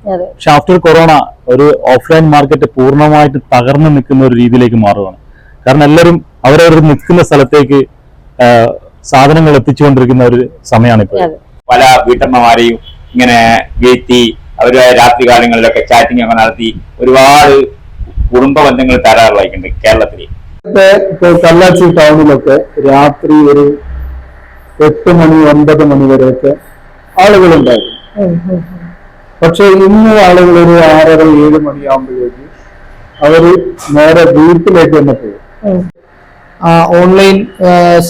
പക്ഷെ after corona ഒരു offline market പൂർണ്ണമായിട്ട് തകർന്നു നിൽക്കുന്ന ഒരു രീതിയിലേക്ക് മാറുകയാണ്. കാരണം എല്ലാവരും അവരവർ നിൽക്കുന്ന സ്ഥലത്തേക്ക് സാധനങ്ങൾ എത്തിച്ചുകൊണ്ടിരിക്കുന്ന ഒരു സമയമാണ് ഇപ്പോൾ. പല വീട്ടമ്മമാരെയും ഇങ്ങനെ വീഴ്ത്തി അവര് രാത്രി കാലങ്ങളിലൊക്കെ ചാറ്റിംഗ് ഒക്കെ നടത്തി ഒരുപാട് കുടുംബ ബന്ധങ്ങൾ തകരാറിലായിട്ടുണ്ട് കേരളത്തില്. ഇപ്പോൾ കല്ലാച്ചി ടൗണിലൊക്കെ രാത്രി ഒരു 8 മണി 9 മണി വരെയൊക്കെ ആളുകളുണ്ടായിരുന്നു. പക്ഷെ ഇന്ന് ആളുകൾ ഒരു 6:30 7 മണിയാകുമ്പോഴേക്ക് അവര് നേരെ വീട്ടിലേക്ക് തന്നെ പോകും. ഓൺലൈൻ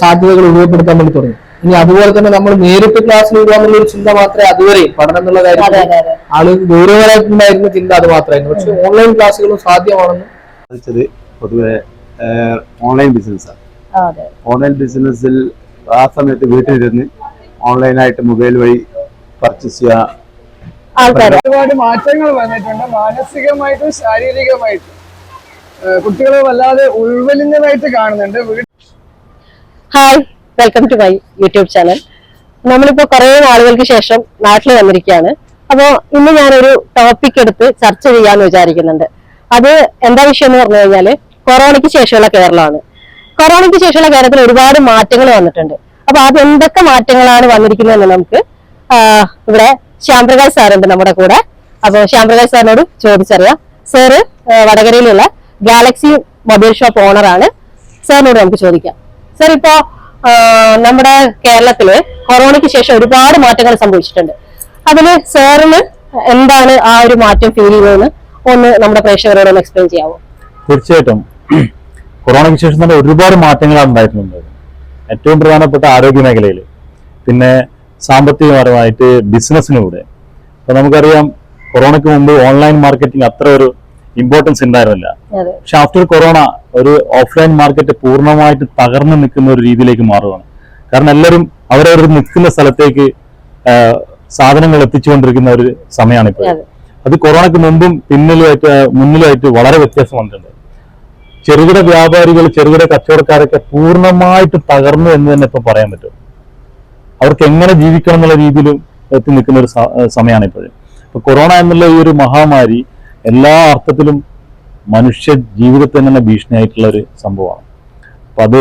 സാധ്യതകൾ ഉപയോഗപ്പെടുത്താൻ വേണ്ടി തുടങ്ങി. ഇനി അതുപോലെ തന്നെ നമ്മൾ നേരിട്ട് ക്ലാസ്സിൽ വിടാനുള്ള ഒരു ചിന്ത മാത്രമേ അതുവരെയും പഠനം എന്നുള്ള കാര്യം ആളുകൾ ഗൗരവമായിട്ടുണ്ടായിരുന്ന ചിന്ത അത് മാത്രമായിരുന്നു. പക്ഷെ ഓൺലൈൻ ക്ലാസ്സുകളും സാധ്യമാണെന്ന് പൊതുവെ ഓൺലൈൻ ബിസിനസ്സാണ്. ഓൺലൈൻ ബിസിനസ്സിൽ ആ സമയത്ത് വീട്ടിലിരുന്ന് ഓൺലൈനായിട്ട് മൊബൈൽ വഴി പർച്ചേസ് ചെയ്യാൻ ഒരുപാട് മാറ്റങ്ങൾ വന്നിട്ടുണ്ട്. മാനസികമായിട്ടും ശാരീരികമായിട്ടും കുട്ടികളെ വല്ലാതെ ഉൾവലിഞ്ഞതായിട്ട് കാണുന്നുണ്ട്. Hi, welcome to my YouTube channel. നമ്മളിപ്പോ കുറെ നാളുകൾക്ക് ശേഷം നാട്ടിൽ വന്നിരിക്കുകയാണ്. അപ്പോൾ ഇന്ന് ഞാനൊരു ടോപ്പിക് എടുത്ത് ചർച്ച ചെയ്യാന്ന് വിചാരിക്കുന്നുണ്ട്. അത് എന്താ വിഷയം എന്ന് പറഞ്ഞു കഴിഞ്ഞാല് കൊറോണയ്ക്ക് ശേഷമുള്ള കേരളമാണ്. കൊറോണയ്ക്ക് ശേഷമുള്ള കേരളത്തിൽ ഒരുപാട് മാറ്റങ്ങൾ വന്നിട്ടുണ്ട്. അപ്പൊ അത് എന്തൊക്കെ മാറ്റങ്ങളാണ് വന്നിരിക്കുന്നതെന്ന് നമുക്ക് ഇവിടെ ശ്യാംപ്രകാശ് സാറുണ്ട് നമ്മുടെ കൂടെ. അപ്പൊ ശ്യാംപ്രകാശ് സാറിനോട് ചോദിച്ചറിയാം. സാറ് വടകരയിലുള്ള ഗാലക്സി മൊബൈൽ ഷോപ്പ് ഓണറാണ്. സാറിനോട് നമുക്ക് ചോദിക്കാം. സാർ, ഇപ്പോ നമ്മുടെ കേരളത്തില് കൊറോണയ്ക്ക് ശേഷം ഒരുപാട് മാറ്റങ്ങൾ സംഭവിച്ചിട്ടുണ്ട്. അതില് സാറിന് എന്താണ് ആ ഒരു മാറ്റം ഫീൽ ചെയ്യുന്നതെന്ന് ഒന്ന് നമ്മുടെ പ്രേക്ഷകരോട് ഒന്ന് എക്സ്പ്ലെയിൻ ചെയ്യാമോ? തീർച്ചയായിട്ടും കൊറോണയ്ക്ക് ശേഷം തന്നെ ഒരുപാട് മാറ്റങ്ങളാണ് ഉണ്ടായിട്ടുണ്ട്. ഏറ്റവും പ്രധാനപ്പെട്ട ആരോഗ്യ മേഖലയിൽ, പിന്നെ സാമ്പത്തികപരമായിട്ട് ബിസിനസ്സിലൂടെ. അപ്പൊ നമുക്കറിയാം കൊറോണയ്ക്ക് മുമ്പ് ഓൺലൈൻ മാർക്കറ്റിംഗ് അത്ര ഒരു ഇമ്പോർട്ടൻസ് ഉണ്ടായിരുന്നില്ല. പക്ഷെ ആഫ്റ്റർ കൊറോണ ഒരു ഓഫ്ലൈൻ മാർക്കറ്റ് പൂർണ്ണമായിട്ട് തകർന്നു നിൽക്കുന്ന ഒരു രീതിയിലേക്ക് മാറുകയാണ്. കാരണം എല്ലാവരും അവരവർ നിൽക്കുന്ന സ്ഥലത്തേക്ക് സാധനങ്ങൾ എത്തിച്ചുകൊണ്ടിരിക്കുന്ന ഒരു സമയമാണ് ഇപ്പോൾ. അത് കൊറോണയ്ക്ക് മുമ്പും മുന്നിലുമായിട്ട് വളരെ വ്യത്യാസം വന്നിട്ടുണ്ട്. ചെറുകിട വ്യാപാരികൾ, ചെറുകിട കച്ചവടക്കാരൊക്കെ പൂർണ്ണമായിട്ട് തകർന്നു എന്ന് തന്നെ ഇപ്പൊ പറയാൻ പറ്റും. അവർക്ക് എങ്ങനെ ജീവിക്കണം എന്നുള്ള രീതിയിലും എത്തി നിൽക്കുന്ന ഒരു സമയമാണ് ഇപ്പോഴും. ഇപ്പൊ കൊറോണ എന്നുള്ള ഈ ഒരു മഹാമാരി എല്ലാ അർത്ഥത്തിലും മനുഷ്യ ജീവിതത്തിന് തന്നെ ഭീഷണിയായിട്ടുള്ള ഒരു സംഭവമാണ്. അപ്പൊ അത്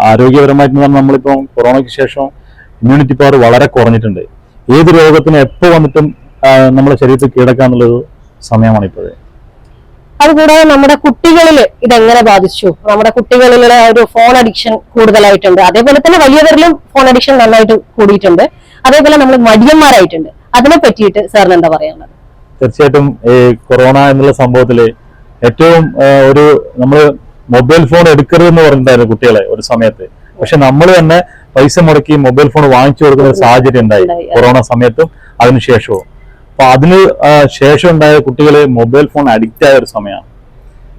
ആരോഗ്യപരമായിട്ട് നമ്മളിപ്പം കൊറോണയ്ക്ക് ശേഷം ഇമ്മ്യൂണിറ്റി പവർ വളരെ കുറഞ്ഞിട്ടുണ്ട്. ഏത് രോഗത്തിനും എപ്പോ വന്നിട്ടും നമ്മുടെ ശരീരത്തിൽ കീഴടക്കാന്നുള്ളൊരു സമയമാണ് ഇപ്പോഴേ. അതുകൂടാതെ നമ്മുടെ കുട്ടികളിൽ ഇതെങ്ങനെ ബാധിച്ചു? നമ്മുടെ കുട്ടികളിലെ ഒരു ഫോൺ അഡിക്ഷൻ കൂടുതലായിട്ടുണ്ട്. അതേപോലെ തന്നെ വലിയവരിലും ഫോൺ അഡിക്ഷൻ നന്നായിട്ട് കൂടിയിട്ടുണ്ട്. അതേപോലെ നമ്മൾ മടിയന്മാരായിട്ടുണ്ട്. അതിനെ പറ്റിയിട്ട് സാറിന് എന്താ പറയാനുള്ളത്? തീർച്ചയായിട്ടും ഈ കൊറോണ എന്നുള്ള സംഭവത്തില് ഏറ്റവും നമ്മള് മൊബൈൽ ഫോൺ എടുക്കരുതെന്ന് പറഞ്ഞിട്ടുണ്ടായിരുന്നു കുട്ടികളെ ഒരു സമയത്ത്. പക്ഷെ നമ്മൾ തന്നെ പൈസ മുടക്കി മൊബൈൽ ഫോൺ വാങ്ങിച്ചു കൊടുക്കുന്ന ഒരു സാഹചര്യം ഉണ്ടായി കൊറോണ സമയത്തും അതിനുശേഷവും. അപ്പൊ അതിന് ശേഷം ഉണ്ടായ കുട്ടികള് മൊബൈൽ ഫോൺ അഡിക്റ്റ് ആയ ഒരു സമയമാണ്.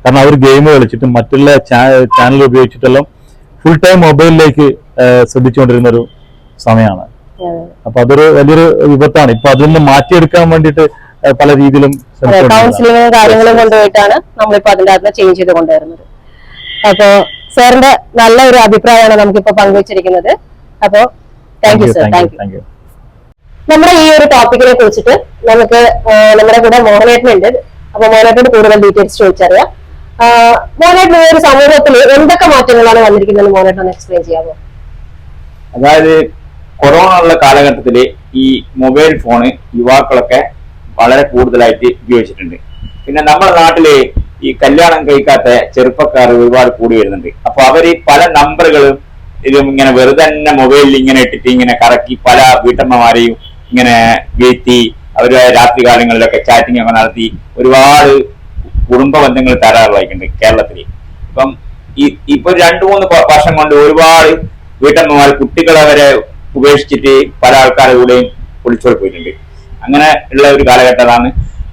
കാരണം അവർ ഗെയിം കളിച്ചിട്ടും മറ്റുള്ള ചാനൽ ഉപയോഗിച്ചിട്ടെല്ലാം ഫുൾ ടൈം മൊബൈലിലേക്ക് ശ്രദ്ധിച്ചുകൊണ്ടിരുന്ന ഒരു സമയമാണ്. അപ്പൊ അതൊരു വലിയൊരു വിപത്താണ്. ഇപ്പൊ അതിൽ നിന്ന് മാറ്റിയെടുക്കാൻ വേണ്ടിയിട്ട് പല രീതിയിലും കൗൺസിലിംഗും കാര്യങ്ങളും കൊണ്ടുപോയിട്ടാണ് നമ്മളിപ്പോ അതിന്റെ അകത്ത് ചേഞ്ച് ചെയ്ത് കൊണ്ടുവരുന്നത്. അപ്പോ സാറിന്റെ നല്ല ഒരു അഭിപ്രായമാണ് നമുക്കിപ്പോ പങ്കുവച്ചിരിക്കുന്നത്. അപ്പോ thank you sir. Thank you. നമ്മുടെ ഈ ഒരു ടോപ്പിക്കിനെ കുറിച്ചിട്ട് നമുക്ക് നമ്മുടെ കൂടെ മോഹനേട്ടനുണ്ട്. അപ്പൊ മോഹനേട്ടനോട് കൂടുതൽ ഡീറ്റെയിൽസ് ചോദിച്ചറിയാം. മോഹനേട്ടൻ ഈ ഒരു സമൂഹത്തിൽ എന്തൊക്കെ മാറ്റങ്ങളാണ് വന്നിരിക്കുന്നത് മോഹനേട്ടൻ ഒന്ന് എക്സ്പ്ലെയിൻ ചെയ്യാമോ? അതായത് കൊറോണ ഉള്ള കാലഘട്ടത്തില് ഈ മൊബൈൽ ഫോണ് യുവാക്കളൊക്കെ വളരെ കൂടുതലായിട്ട് ഉപയോഗിച്ചിട്ടുണ്ട്. പിന്നെ നമ്മുടെ നാട്ടില് ഈ കല്യാണം കഴിക്കാത്ത ചെറുപ്പക്കാർ ഒരുപാട് കൂടി വരുന്നുണ്ട്. അപ്പൊ അവര് പല നമ്പറുകളും ഇതും ഇങ്ങനെ വെറുതെ തന്നെ മൊബൈലിൽ ഇങ്ങനെ ഇട്ടിട്ട് ഇങ്ങനെ കറക്കി പല വീട്ടമ്മമാരെയും ഇങ്ങനെ വീഴ്ത്തി അവര് രാത്രി കാലങ്ങളിലൊക്കെ ചാറ്റിംഗ് ഒക്കെ നടത്തി ഒരുപാട് കുടുംബ ബന്ധങ്ങൾ തകരാറിലായിട്ടുണ്ട് കേരളത്തില്. ഇപ്പം ഇപ്പൊ 2-3 വർഷം കൊണ്ട് ഒരുപാട് വീട്ടമ്മമാർ കുട്ടികളെ വരെ ഉപേക്ഷിച്ചിട്ട് പല ആൾക്കാരുടെ കൂടെയും ഒളിച്ചോടി പോയിട്ടുണ്ട്. അങ്ങനെ ഉള്ള ഒരു കാലഘട്ടമാണ്.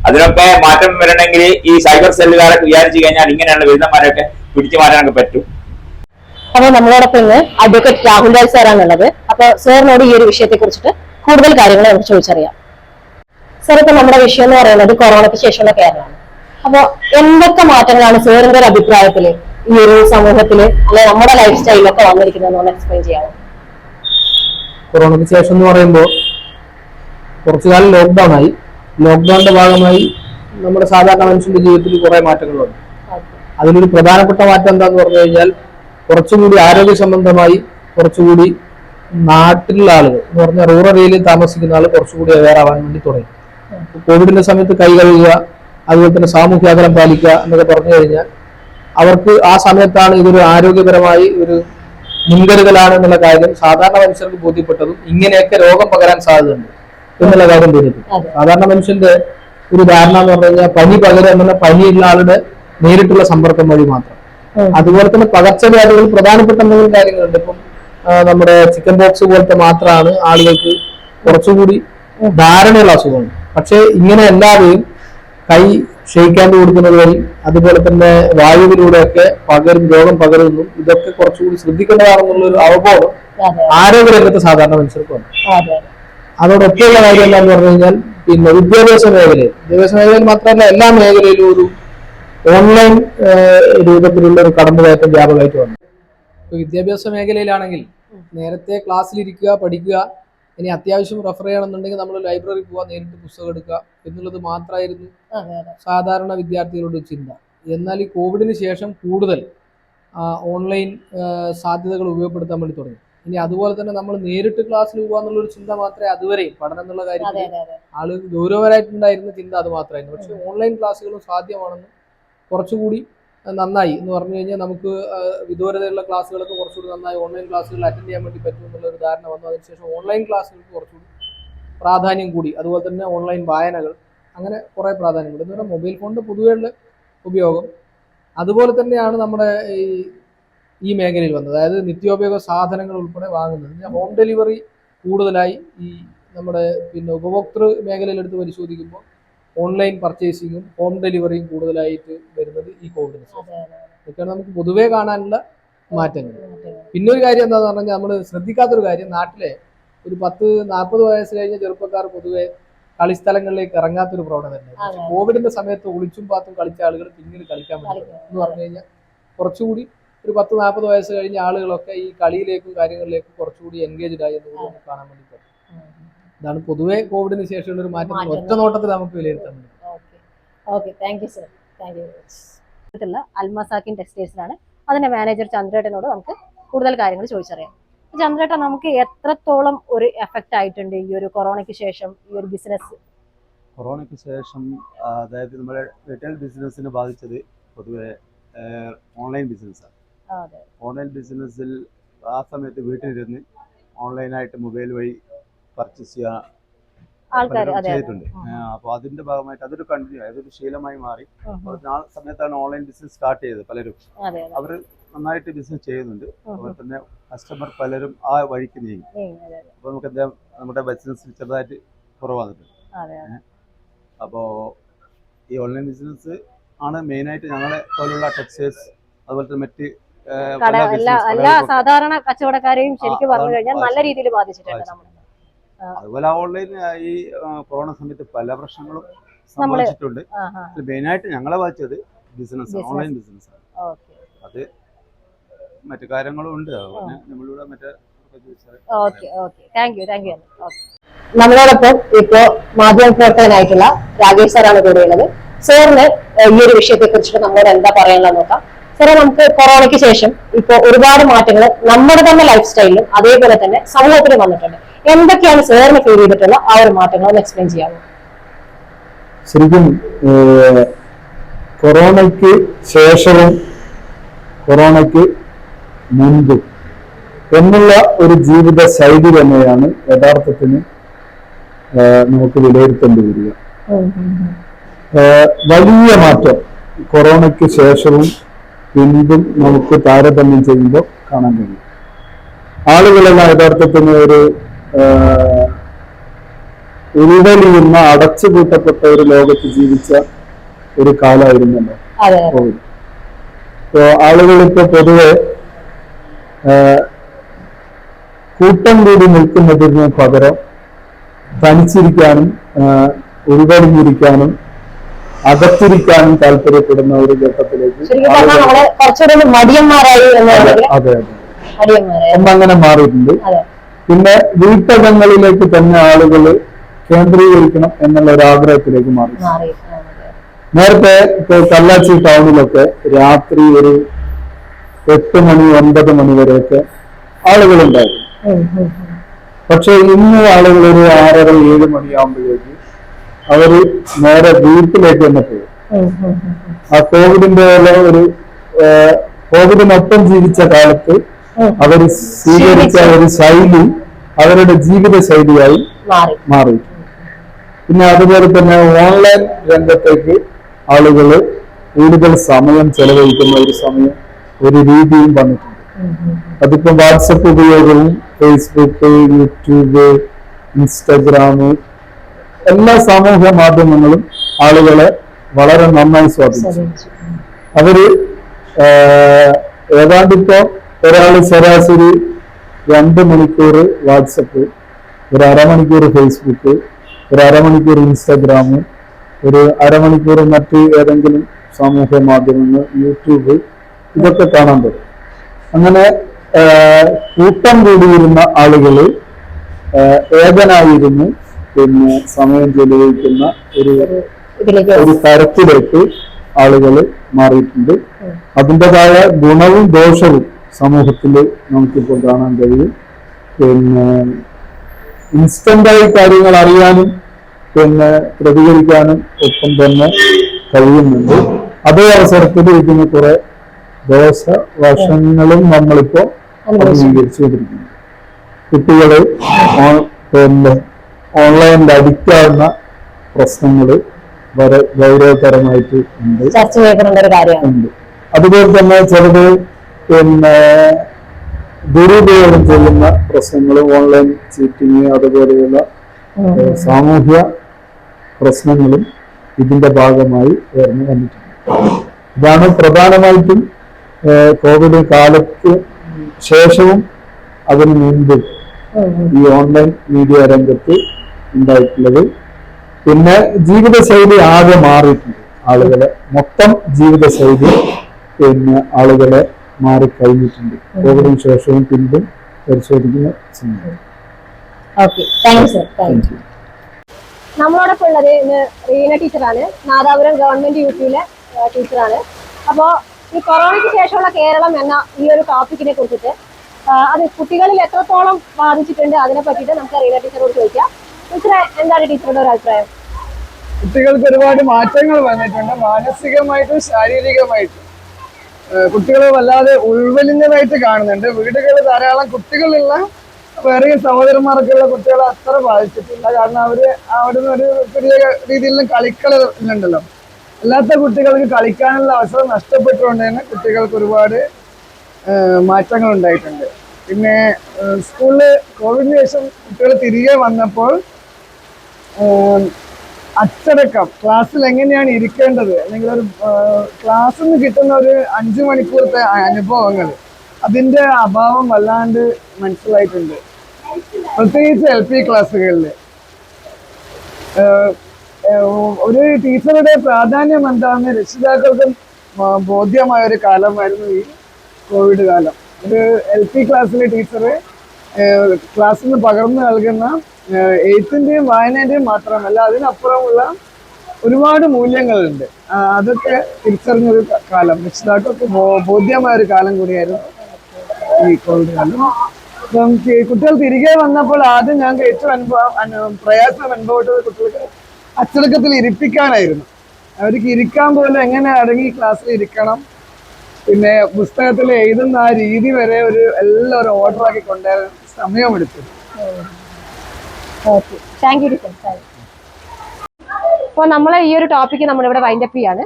അതിനൊക്കെ മാറ്റം വരണമെങ്കിൽ ഈ സൈബർ സെല്ലുകാരൊക്കെ വിചാരിച്ചു കഴിഞ്ഞാൽ ഇങ്ങനെയുള്ള വിരുദ്ധന്മാരൊക്കെ പിടിച്ചു മാറ്റാനൊക്കെ പറ്റും. അപ്പൊ നമ്മളോടൊപ്പം ഇന്ന് അഡ്വക്കേറ്റ് രാഹുൽ രാജ് സാറാണുള്ളത്. അപ്പൊ സാറിനോട് ഈ ഒരു വിഷയത്തെ കുറിച്ചിട്ട് കൂടുതൽ കാര്യങ്ങൾ നമുക്ക് ചോദിച്ചറിയാം. സാർ, ഇപ്പൊ നമ്മുടെ വിഷയം എന്ന് പറയുന്നത് കൊറോണയ്ക്ക് ശേഷമുള്ള കേരളമാണ്. അപ്പൊ എന്തൊക്കെ മാറ്റങ്ങളാണ് സാറിന്റെ ഒരു അഭിപ്രായത്തില് ഈ ഒരു സമൂഹത്തില് അല്ലെ നമ്മുടെ ലൈഫ് സ്റ്റൈലൊക്കെ വന്നിരിക്കുന്നത് എക്സ്പ്ലെയിൻ ചെയ്യാമോ? കൊറോണയ്ക്ക് ശേഷം എന്ന് പറയുമ്പോൾ കുറച്ചു കാലം ലോക്ക്ഡൌൺ ആയി. ലോക്ക്ഡൌണിന്റെ ഭാഗമായി നമ്മുടെ സാധാരണ മനുഷ്യന്റെ ജീവിതത്തിൽ കുറെ മാറ്റങ്ങൾ വന്നു. അതിലൊരു പ്രധാനപ്പെട്ട മാറ്റം എന്താന്ന് പറഞ്ഞു കഴിഞ്ഞാൽ കുറച്ചുകൂടി ആരോഗ്യ സംബന്ധമായി കുറച്ചുകൂടി നാട്ടിലുള്ള ആളുകൾ എന്ന് പറഞ്ഞാൽ റൂറൽ ഏരിയയിൽ താമസിക്കുന്ന ആൾ കുറച്ചുകൂടി അവെയർ ആവാൻ വേണ്ടി തുടങ്ങി. കോവിഡിന്റെ സമയത്ത് കൈ കഴുകുക, അതുപോലെ തന്നെ സാമൂഹ്യ അകലം പാലിക്കുക എന്നൊക്കെ പറഞ്ഞു കഴിഞ്ഞാൽ അവർക്ക് ആ സമയത്താണ് ഇതൊരു ആരോഗ്യപരമായി ഒരു മുൻകരുതലാണ് എന്നുള്ള കാര്യം സാധാരണ മനുഷ്യർക്ക് ബോധ്യപ്പെട്ടതും ഇങ്ങനെയൊക്കെ രോഗം പകരാൻ സാധ്യതയുണ്ട് എന്നുള്ള കാര്യം ബോധ്യപ്പെട്ടു. സാധാരണ മനുഷ്യന്റെ ഒരു ധാരണ എന്ന് പറഞ്ഞു കഴിഞ്ഞാൽ പനി പകരുക എന്നുള്ള പനിയുള്ള ആളുടെ നേരിട്ടുള്ള സമ്പർക്കം വഴി മാത്രം. അതുപോലെ തന്നെ പകർച്ചവ്യാധികൾ പ്രധാനപ്പെട്ട എന്തെങ്കിലും കാര്യങ്ങളുണ്ട്. ഇപ്പം നമ്മുടെ ചിക്കൻ ബോക്സ് പോലത്തെ മാത്രമാണ് ആളുകൾക്ക് കുറച്ചുകൂടി ധാരണയുള്ള അസുഖങ്ങൾ. പക്ഷെ ഇങ്ങനെ എല്ലാവരെയും കൈ ക്ഷയിക്കാണ്ട് കൊടുക്കുന്നത് വഴി അതുപോലെ തന്നെ വായുവിലൂടെയൊക്കെ രോഗം പകരുന്നു. ഇതൊക്കെ കുറച്ചുകൂടി ശ്രദ്ധിക്കേണ്ടതാണെന്നുള്ള ഒരു അവബോധം ആരോഗ്യരംഗത്ത് സാധാരണ മനുഷ്യർക്ക് വന്നു. അതോടൊപ്പമുള്ള കാര്യം എന്താന്ന് പറഞ്ഞു കഴിഞ്ഞാൽ പിന്നെ വിദ്യാഭ്യാസ മേഖലയിൽ മാത്രമല്ല എല്ലാ മേഖലയിലും ഒരു ഓൺലൈൻ രൂപത്തിലുള്ള ഒരു കടന്നുകയറ്റം വ്യാപകമായിട്ട് വന്നു. ഇപ്പൊ വിദ്യാഭ്യാസ മേഖലയിലാണെങ്കിൽ നേരത്തെ ക്ലാസ്സിലിരിക്കുക, പഠിക്കുക, ഇനി അത്യാവശ്യം റെഫർ ചെയ്യണമെന്നുണ്ടെങ്കിൽ നമ്മൾ ലൈബ്രറി പോവുക, നേരിട്ട് പുസ്തകം എടുക്കുക എന്നുള്ളത് മാത്രമായിരുന്നു സാധാരണ വിദ്യാർത്ഥികളുടെ ചിന്ത. എന്നാൽ ഈ കോവിഡിന് ശേഷം കൂടുതൽ ഓൺലൈൻ സാധ്യതകൾ ഉപയോഗപ്പെടുത്താൻ വേണ്ടി തുടങ്ങി. ഇനി അതുപോലെ തന്നെ നമ്മൾ നേരിട്ട് ക്ലാസ്സിൽ പോകുക എന്നുള്ളൊരു ചിന്ത മാത്രമേ അതുവരെയും പഠനം എന്നുള്ള കാര്യത്തിൽ ആള് ഗൗരവമായിട്ടുണ്ടായിരുന്ന ചിന്ത അത് മാത്രമായിരുന്നു. പക്ഷെ ഓൺലൈൻ ക്ലാസ്സുകളും സാധ്യമാണെന്ന് കുറച്ചുകൂടി നന്നായി എന്ന് പറഞ്ഞു കഴിഞ്ഞാൽ നമുക്ക് വിദൂരതയുള്ള ക്ലാസ്സുകളൊക്കെ കുറച്ചുകൂടി നന്നായി ഓൺലൈൻ ക്ലാസ്സുകൾ അറ്റൻഡ് ചെയ്യാൻ വേണ്ടി പറ്റും എന്നുള്ളൊരു ധാരണ വന്നു. അതിനുശേഷം ഓൺലൈൻ ക്ലാസ്സുകൾക്ക് കുറച്ചുകൂടി പ്രാധാന്യം കൂടി. അതുപോലെ തന്നെ ഓൺലൈൻ വായനകൾ, അങ്ങനെ കുറേ പ്രാധാന്യം കൂടി. എന്ന് പറഞ്ഞാൽ മൊബൈൽ ഫോണിൻ്റെ പൊതുവെയുള്ള ഉപയോഗം അതുപോലെ തന്നെയാണ് നമ്മുടെ ഈ മേഖലയിൽ വന്നത്. അതായത് നിത്യോപയോഗ സാധനങ്ങൾ ഉൾപ്പെടെ വാങ്ങുന്നത്. ഹോം ഡെലിവറി കൂടുതലായി ഈ നമ്മുടെ പിന്നെ ഉപഭോക്തൃ മേഖലയിലെടുത്ത് പരിശോധിക്കുമ്പോൾ ഓൺലൈൻ പർച്ചേസിങ്ങും ഹോം ഡെലിവറിയും കൂടുതലായിട്ട് വരുന്നത് ഈ കോവിഡിന് ശേഷം. ഇതൊക്കെയാണ് നമുക്ക് പൊതുവേ കാണാനുള്ള മാറ്റങ്ങൾ. പിന്നെ ഒരു കാര്യം എന്താണെന്ന് പറഞ്ഞാൽ നമ്മൾ ശ്രദ്ധിക്കാത്തൊരു കാര്യം, നാട്ടിലെ ഒരു 10-40 വയസ്സ് കഴിഞ്ഞ ചെറുപ്പക്കാർ പൊതുവെ കളിസ്ഥലങ്ങളിലേക്ക് ഇറങ്ങാത്തൊരു പ്രവണത തന്നെ. കോവിഡിന്റെ സമയത്ത് ഒളിച്ചും പാത്തും കളിച്ച ആളുകൾ പിന്നീട് കളിക്കാൻ പറ്റും എന്ന് പറഞ്ഞു കഴിഞ്ഞാൽ കുറച്ചുകൂടി ഒരു 10-40 വയസ്സ് കഴിഞ്ഞ ആളുകളൊക്കെ ഈ കളിയിലേക്കും കാര്യങ്ങളിലേക്കും കുറച്ചുകൂടി എൻഗേജ്ഡ് ആയി എന്ന് നമുക്ക് കാണാൻ വേണ്ടി പറ്റും. ഇതാണ് പൊതുവെ കോവിഡിന് ശേഷമുള്ള ഒരു മാറ്റം ഒറ്റ നോട്ടത്തിൽ നമുക്ക് വിലയിരുത്താൻ പറ്റും. അൽമസാക്കിൻ ടെക്സ്റ്റൈൽസിലാണ്. അതിന്റെ മാനേജർ ചന്ദ്രേട്ടനോട് നമുക്ക് കൂടുതൽ കാര്യങ്ങൾ ചോദിച്ചറിയാം. ചന്ദ്രേട്ടൻ, നമുക്ക് എത്രത്തോളം ഒരു എഫക്റ്റ് ആയിട്ടുണ്ട് ഈ ഒരു കൊറോണയ്ക്ക് ശേഷം ഈ ഒരു ബിസിനസ്? കൊറോണയ്ക്ക് ശേഷം അതായത് നമ്മുടെ റീറ്റെയിൽ ബിസിനസ്സിനെ ബാധിച്ചത് പൊതുവെ ഓൺലൈൻ ബിസിനസ്സാണ്. ഓൺലൈൻ ബിസിനസ്സിൽ ആ സമയത്ത് വീട്ടിലിരുന്ന് ഓൺലൈനായിട്ട് മൊബൈൽ വഴി പർച്ചേസ് ചെയ്യാൻ ചെയ്തിട്ടുണ്ട്. അപ്പോൾ അതിന്റെ ഭാഗമായിട്ട് അതൊരു കണ്ടിന്യൂ, അതൊരു ശീലമായി മാറി. ആ സമയത്താണ് ഓൺലൈൻ ബിസിനസ് സ്റ്റാർട്ട് ചെയ്തത്. പലരും അവർ നന്നായിട്ട് ബിസിനസ് ചെയ്യുന്നുണ്ട്. അതുപോലെ തന്നെ കസ്റ്റമർ പലരും ആ വഴിക്ക് നീങ്ങി. അപ്പോൾ നമുക്ക് എന്താ നമ്മുടെ ബിസിനസ് ചെറുതായിട്ട് കുറവാകുന്നുണ്ട്. അപ്പോൾ ഈ ഓൺലൈൻ ബിസിനസ് ആണ് മെയിനായിട്ട് ഞങ്ങളെ പോലുള്ള ടെക്സ്റ്റൈൽസ് അതുപോലെ തന്നെ മറ്റ് എല്ലാ സാധാരണ കച്ചവടക്കാരെയും ശരിക്കും പറഞ്ഞു കഴിഞ്ഞാൽ നല്ല രീതിയിൽ ബാധിച്ചിട്ടുണ്ട്. അതുപോലെ ഓൺലൈൻ ഈ കൊറോണ സമയത്ത് പല പ്രശ്നങ്ങളും സംഭവിച്ചിട്ടുണ്ട്. മെയിനായിട്ട് ഞങ്ങളെ ബാധിച്ചത് ബിസിനസ്, ഓൺലൈൻ ബിസിനസ് ആണ്. അത് മറ്റു കാര്യങ്ങളും ഉണ്ട്. നമ്മളിവിടെ മറ്റേ നമ്മളോടൊപ്പം ഇപ്പോ മാധ്യമപ്രവർത്തകനായിട്ടുള്ള രാകേഷ് സാറാണ് കൂടെയുള്ളത്. സാറിന് ഈ ഒരു വിഷയത്തെ കുറിച്ചിട്ട് നമ്മളോട് എന്താ പറയാനുള്ളത് നോക്കാം. സാറേ, നമുക്ക് കൊറോണയ്ക്ക് ശേഷം ഇപ്പൊ ഒരുപാട് മാറ്റങ്ങൾ നമ്മുടെ തന്നെ ലൈഫ് സ്റ്റൈലിലും അതേപോലെ തന്നെ സമൂഹത്തിലും വന്നിട്ടുണ്ട്. എന്തൊക്കെയാണ് സാറിന് ഫീൽ ചെയ്തിട്ടുള്ള ആ ഒരു മാറ്റങ്ങൾ ഒന്ന് എക്സ്പ്ലെയിൻ ചെയ്യാമോ? ശരിക്കും കൊറോണയ്ക്ക് ശേഷവും കൊറോണയ്ക്ക് മുൻപും എന്നുള്ള ഒരു ജീവിത ശൈലി തന്നെയാണ് യഥാർത്ഥത്തിന് നമുക്ക് വിലയിരുത്തേണ്ടി വരിക. വലിയ മാറ്റം കൊറോണയ്ക്ക് ശേഷവും പിൻപും നമുക്ക് താരതമ്യം ചെയ്യുമ്പോൾ കാണാൻ കഴിയും. ആളുകളെല്ലാം യഥാർത്ഥത്തിന് ഒരു ഉരുവലിയുന്ന അടച്ചുപൂട്ടപ്പെട്ട ഒരു ലോകത്ത് ജീവിച്ച ഒരു കാലമായിരുന്നല്ലോ കോവിഡ്. ഇപ്പോ ആളുകളിപ്പോ പൊതുവെ കൂട്ടം കൂടി നിൽക്കുന്നതിന് പകരം തനിച്ചിരിക്കാനും ഉരുവലിഞ്ഞിരിക്കാനും അകത്തിരിക്കാനും താല്പര്യപ്പെടുന്ന ഒരു ഘട്ടത്തിലേക്ക് അതെ ഒന്നങ്ങനെ മാറിയിട്ടുണ്ട്. പിന്നെ വീട്ടകങ്ങളിലേക്ക് തന്നെ ആളുകൾ കേന്ദ്രീകരിക്കണം എന്നുള്ള ഒരു ആഗ്രഹത്തിലേക്ക് മാറി. നേരത്തെ ഇപ്പോൾ കല്ലാച്ചി ടൗണിലൊക്കെ രാത്രി ഒരു 8 മണി 9 മണി വരെയൊക്കെ ആളുകളുണ്ടായിരുന്നു. പക്ഷെ ഇന്ന് ആളുകൾ ഒരു 6:30 7 മണിയാകുമ്പോഴേക്ക് അവര് നേരെ വീട്ടിലേക്ക് തന്നെ പോകും. ആ കോവിഡിനൊപ്പം ജീവിച്ച കാലത്ത് അവർ സ്വീകരിച്ച ഒരു ശൈലി അവരുടെ ജീവിത ശൈലിയായി മാറി. പിന്നെ അതുപോലെ തന്നെ ഓൺലൈൻ രംഗത്തേക്ക് ആളുകൾ കൂടുതൽ സമയം ചെലവഴിക്കുന്ന ഒരു രീതിയും വന്നിട്ടുണ്ട്. അതിപ്പോ വാട്സപ്പ് ഉപയോഗവും ഫേസ്ബുക്ക്, യൂട്യൂബ്, ഇൻസ്റ്റഗ്രാം, എല്ലാ സാമൂഹ്യ മാധ്യമങ്ങളും ആളുകളെ വളരെ നന്നായി സ്വാധീനിച്ചു. അവര് ഏതാണ്ടിപ്പോ ഒരാൾ ശരാശരി 2 മണിക്കൂർ വാട്സപ്പ്, ഒരു അരമണിക്കൂർ ഫേസ്ബുക്ക്, ഒരു അരമണിക്കൂർ ഇൻസ്റ്റഗ്രാം, ഒരു അരമണിക്കൂർ മറ്റ് ഏതെങ്കിലും സാമൂഹ്യ മാധ്യമങ്ങൾ, യൂട്യൂബ്, ഇതൊക്കെ കാണാൻ പറ്റും. അങ്ങനെ കൂട്ടം കൂടിയിരുന്ന ആളുകള് ഏകനായിരുന്നു പിന്നെ സമയം ചെലവഴിക്കുന്ന ഒരു തരത്തിലേക്ക് ആളുകൾ മാറിയിട്ടുണ്ട്. അതിൻ്റെതായ ഗുണവും ദോഷവും സമൂഹത്തിൽ നമുക്കിപ്പോൾ കാണാൻ കഴിയും. പിന്നെ ഇൻസ്റ്റന്റായി കാര്യങ്ങൾ അറിയാനും പിന്നെ പ്രതികരിക്കാനും ഒപ്പം തന്നെ കഴിയുന്നുണ്ട്. അതേ അവസരത്തിൽ ഇതിന് കുറെ ദോഷവശങ്ങളും നമ്മളിപ്പോ അഭിമുഖീകരിച്ചുകൊണ്ടിരിക്കുന്നു. കുട്ടികള് പിന്നെ ഓൺലൈനിൽ അഡിക്റ്റ് ആവുന്ന പ്രശ്നങ്ങള് വളരെ ഗൗരവതരമായിട്ട് ഉണ്ട്. അതുപോലെ തന്നെ ചിലത് പിന്നെ ദുരുപയോഗം ചെയ്യുന്ന പ്രശ്നങ്ങളും ഓൺലൈൻ ചീറ്റിങ് അതുപോലെയുള്ള സാമൂഹ്യ പ്രശ്നങ്ങളും ഇതിന്റെ ഭാഗമായി ഉയർന്നു വന്നിട്ടുണ്ട്. ഇതാണ് പ്രധാനമായിട്ടും കോവിഡ് കാലത്ത് ശേഷവും അതിനു മുൻപ് ഈ ഓൺലൈൻ മീഡിയ രംഗത്ത് ഉണ്ടായിട്ടുള്ളത്. പിന്നെ ജീവിതശൈലി ആകെ മാറിയിട്ടുണ്ട്. ആളുകളെ മൊത്തം ജീവിതശൈലി പിന്നെ ആളുകളെ മാറിക്കഴിഞ്ഞിട്ടുണ്ട്. കോവിഡിന് ശേഷവും പിൻപും പരിശോധിക്കുന്ന സമയം. നമ്മളോടൊപ്പം ഉള്ളത് ഇന്ന് റീന ടീച്ചറാണ്. നാദാപുരം ഗവൺമെന്റ് യൂപിയിലെ ടീച്ചറാണ്. അപ്പോ ഈ കൊറോണയ്ക്ക് ശേഷമുള്ള കേരളം എന്ന ഈ ഒരു ടോപ്പിക്കിനെ കുറിച്ചിട്ട് അത് കുട്ടികളിൽ എത്രത്തോളം ബാധിച്ചിട്ടുണ്ട് അതിനെ പറ്റിയിട്ട് നമുക്ക് റീന ടീച്ചറോട് ചോദിക്കാം. ടീച്ചറെ, എന്താണ് ടീച്ചറുടെ ഒരു അഭിപ്രായം? കുട്ടികൾക്ക് ഒരുപാട് മാറ്റങ്ങൾ വന്നിട്ടുണ്ട്, മാനസികമായിട്ടും ശാരീരികമായിട്ടും. കുട്ടികൾ വല്ലാതെ ഉൾവലിഞ്ഞതായിട്ട് കാണുന്നുണ്ട്. വീടുകളിൽ ധാരാളം കുട്ടികളുള്ള വേറെ സഹോദരന്മാർക്കുള്ള കുട്ടികളെ അത്ര ബാധിച്ചിട്ടില്ല. കാരണം അവിടുന്ന് ഒരു ചെറിയ രീതിയിലുള്ള കളിക്കളുണ്ടല്ലോ. അല്ലാത്ത കുട്ടികൾക്ക് കളിക്കാനുള്ള അവസരം നഷ്ടപ്പെട്ടുകൊണ്ട് തന്നെ കുട്ടികൾക്ക് ഒരുപാട് മാറ്റങ്ങൾ ഉണ്ടായിട്ടുണ്ട്. പിന്നെ സ്കൂളിൽ കോവിഡിന് ശേഷം കുട്ടികൾ തിരികെ വന്നപ്പോൾ അച്ചടക്കം, ക്ലാസ്സിൽ എങ്ങനെയാണ് ഇരിക്കേണ്ടത്, അല്ലെങ്കിൽ ഒരു ക്ലാസ്സിൽ നിന്ന് കിട്ടുന്ന ഒരു 5 മണിക്കൂറത്തെ അനുഭവങ്ങൾ, അതിൻ്റെ അഭാവം വല്ലാണ്ട് മനസ്സിലായിട്ടുണ്ട്. പ്രത്യേകിച്ച് LP ക്ലാസ്സുകളിൽ ഒരു ടീച്ചറുടെ പ്രാധാന്യം എന്താണെന്ന് രക്ഷിതാക്കൾക്കും ബോധ്യമായ ഒരു കാലമായിരുന്നു ഈ കോവിഡ് കാലം. ഒരു LP ക്ലാസ്സിലെ ടീച്ചർ ക്ലാസ്സിൽ നിന്ന് പകർന്നു നൽകുന്ന എഴുത്തിൻ്റെയും വായനേൻ്റെയും മാത്രമല്ല അതിനപ്പുറമുള്ള ഒരുപാട് മൂല്യങ്ങളുണ്ട്. അതൊക്കെ തിരിച്ചറിഞ്ഞൊരു കാലം, രക്ഷിതാക്കൾക്ക് ബോധ്യമായ ഒരു കാലം കൂടിയായിരുന്നു ഈ കോവിഡ് കാലം. അപ്പം കുട്ടികൾ തിരികെ വന്നപ്പോൾ ആദ്യം ഞങ്ങൾക്ക് ഏറ്റവും പ്രയാസം അനുഭവപ്പെട്ടത് കുട്ടികൾക്ക് അച്ചടക്കത്തിൽ ഇരിപ്പിക്കാനായിരുന്നു. അവർക്ക് ഇരിക്കാൻ പോലും എങ്ങനെ അടങ്ങി ക്ലാസ്സിൽ ഇരിക്കണം, പിന്നെ പുസ്തകത്തിൽ എഴുതുന്ന ആ രീതി വരെ എല്ലാം ഒരു ഓർഡറാക്കി കൊണ്ടുവരാൻ സമയമെടുത്തു. അപ്പോൾ നമ്മളെ ഈ ഒരു ടോപ്പിക്ക് നമ്മളിവിടെ വൈൻഡപ്പ് ചെയ്യാണ്.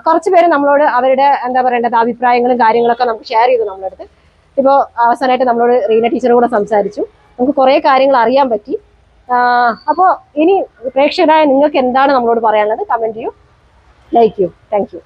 കുറച്ച് പേര് നമ്മളോട് അവരുടെ എന്താ പറയേണ്ടത് അഭിപ്രായങ്ങളും കാര്യങ്ങളൊക്കെ നമുക്ക് ഷെയർ ചെയ്തു നമ്മളെടുത്ത്. ഇപ്പോൾ അവസാനമായിട്ട് നമ്മളോട് റീന ടീച്ചറും കൂടെ സംസാരിച്ചു. നമുക്ക് കുറേ കാര്യങ്ങൾ അറിയാൻ പറ്റി. അപ്പോൾ ഇനി പ്രേക്ഷകരായ നിങ്ങൾക്ക് എന്താണ് നമ്മളോട് പറയാനുള്ളത്? കമന്റ് ചെയ്യൂ, ലൈക്ക് ചെയ്യൂ. Thank you.